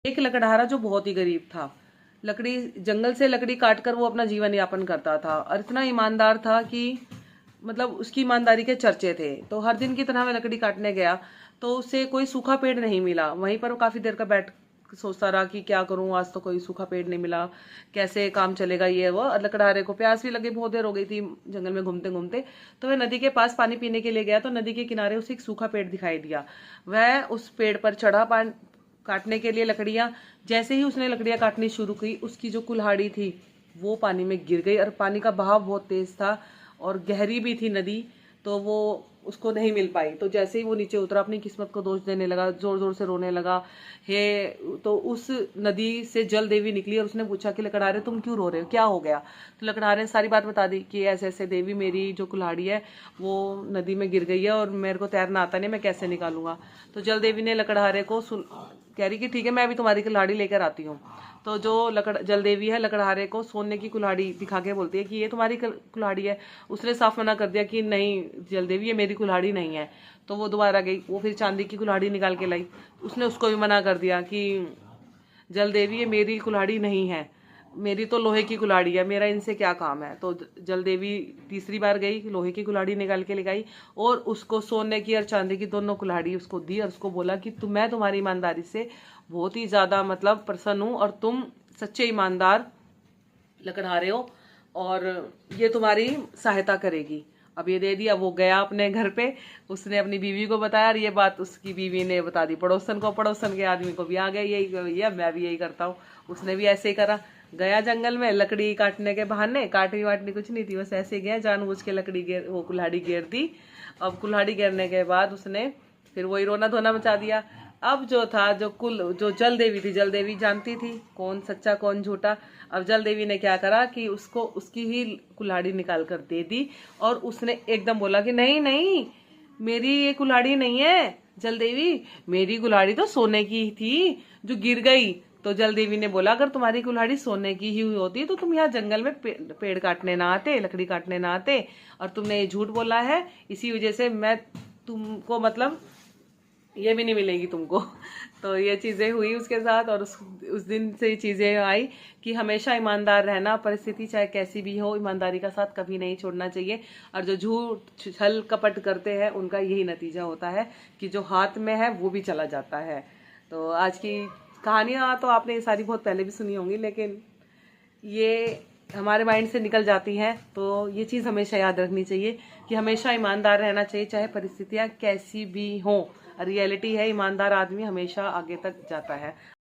एक लकड़हारा जो बहुत ही गरीब था, लकड़ी जंगल से लकड़ी काटकर वो अपना जीवन यापन करता था और इतना ईमानदार था कि मतलब उसकी ईमानदारी के चर्चे थे। तो हर दिन की तरह मैं लकड़ी काटने गया तो उसे कोई सूखा पेड़ नहीं मिला। वहीं पर वो काफी देर का बैठ सोचता रहा कि क्या करूं, आज तो कोई सूखा पेड़ नहीं मिला, कैसे काम चलेगा ये वो। और लकड़हारे को प्यास भी लगी, बहुत देर हो गई थी जंगल में घूमते घूमते। तो वह नदी के पास पानी पीने के लिए गया तो नदी के किनारे उसे एक सूखा पेड़ दिखाई दिया। वह उस पेड़ पर चढ़ा काटने के लिए लकड़ियां। जैसे ही उसने लकड़ियां काटनी शुरू की, उसकी जो कुल्हाड़ी थी वो पानी में गिर गई और पानी का बहाव बहुत तेज था और गहरी भी थी नदी, तो वो उसको नहीं मिल पाई। तो जैसे ही वो नीचे उतरा अपनी किस्मत को दोष देने लगा, जोर जोर से रोने लगा। हे तो उस नदी से जल देवी निकली और उसने पूछा कि लकड़हारे तुम क्यों रो रहे हो, क्या हो गया। तो लकड़हारे ने सारी बात बता दी कि ऐसे ऐसे देवी, मेरी जो कुल्हाड़ी है वो नदी में गिर गई है और मेरे को तैरना आता नहीं, मैं कैसे निकालूंगा। तो जल देवी ने लकड़हारे को कह रही कि ठीक है, मैं अभी तुम्हारी कुल्हाड़ी लेकर आती हूँ। तो जो जल देवी है लकड़हारे को सोने की कुल्हाड़ी दिखा के बोलती है कि ये तुम्हारी कुल्हाड़ी है। उसने साफ मना कर दिया कि नहीं जल देवी, ये मेरी कुल्हाड़ी नहीं है। तो वो दोबारा गई, वो फिर चांदी की कुल्हाड़ी निकाल के लाई। उसने उसको भी मना कर दिया कि जल देवी ये मेरी कुल्हाड़ी नहीं है, मेरी तो लोहे की कुल्हाड़ी है, मेरा इनसे क्या काम है। तो जल देवी तीसरी बार गई, लोहे की कुल्हाड़ी निकाल के ले गई और उसको सोने की और चांदी की दोनों कुल्हाड़ी उसको दी और उसको बोला कि मैं तुम्हारी ईमानदारी से बहुत ही ज्यादा मतलब प्रसन्न हूँ और तुम सच्चे ईमानदार लकड़हारे हो और ये तुम्हारी सहायता करेगी। अब ये दे दिया। वो गया अपने घर पे, उसने अपनी बीवी को बताया और ये बात उसकी बीवी ने बता दी पड़ोसन को, पड़ोसन के आदमी को भी आ गया यही है, मैं भी यही करता हूँ। उसने भी ऐसे ही करा, गया जंगल में लकड़ी काटने के बहाने, काटनी वाटनी कुछ नहीं थी, बस ऐसे ही गया जानबूझ के लकड़ी वो कुल्हाड़ी घेर दी। अब कुल्हाड़ी घेरने के बाद उसने फिर वही रोना धोना मचा दिया। अब जो था जो जल देवी थी, जल देवी जानती थी कौन सच्चा कौन झूठा। अब जल देवी ने क्या करा कि उसको उसकी ही कुल्हाड़ी निकाल कर दे दी और उसने एकदम बोला कि नहीं नहीं, मेरी ये कुल्हाड़ी नहीं है जल देवी, मेरी कुल्हाड़ी तो सोने की थी जो गिर गई। तो जल देवी ने बोला अगर तुम्हारी कुल्हाड़ी सोने की ही होती तो तुम यहाँ जंगल में पेड़ काटने ना आते, लकड़ी काटने ना आते, और तुमने ये झूठ बोला है, इसी वजह से मैं तुमको मतलब ये भी नहीं मिलेगी तुमको। तो ये चीजें हुई उसके साथ और उस दिन से ये चीजें आई कि हमेशा ईमानदार रहना, परिस्थिति चाहे कैसी भी हो ईमानदारी का साथ कभी नहीं छोड़ना चाहिए। और जो झूठ छल कपट करते हैं उनका यही नतीजा होता है कि जो हाथ में है वो भी चला जाता है। तो आज की कहानियां तो आपने ये सारी बहुत पहले भी सुनी होंगी, लेकिन ये हमारे माइंड से निकल जाती हैं। तो ये चीज़ हमेशा याद रखनी चाहिए कि हमेशा ईमानदार रहना चाहिए चाहे परिस्थितियां कैसी भी हों। रियलिटी है ईमानदार आदमी हमेशा आगे तक जाता है।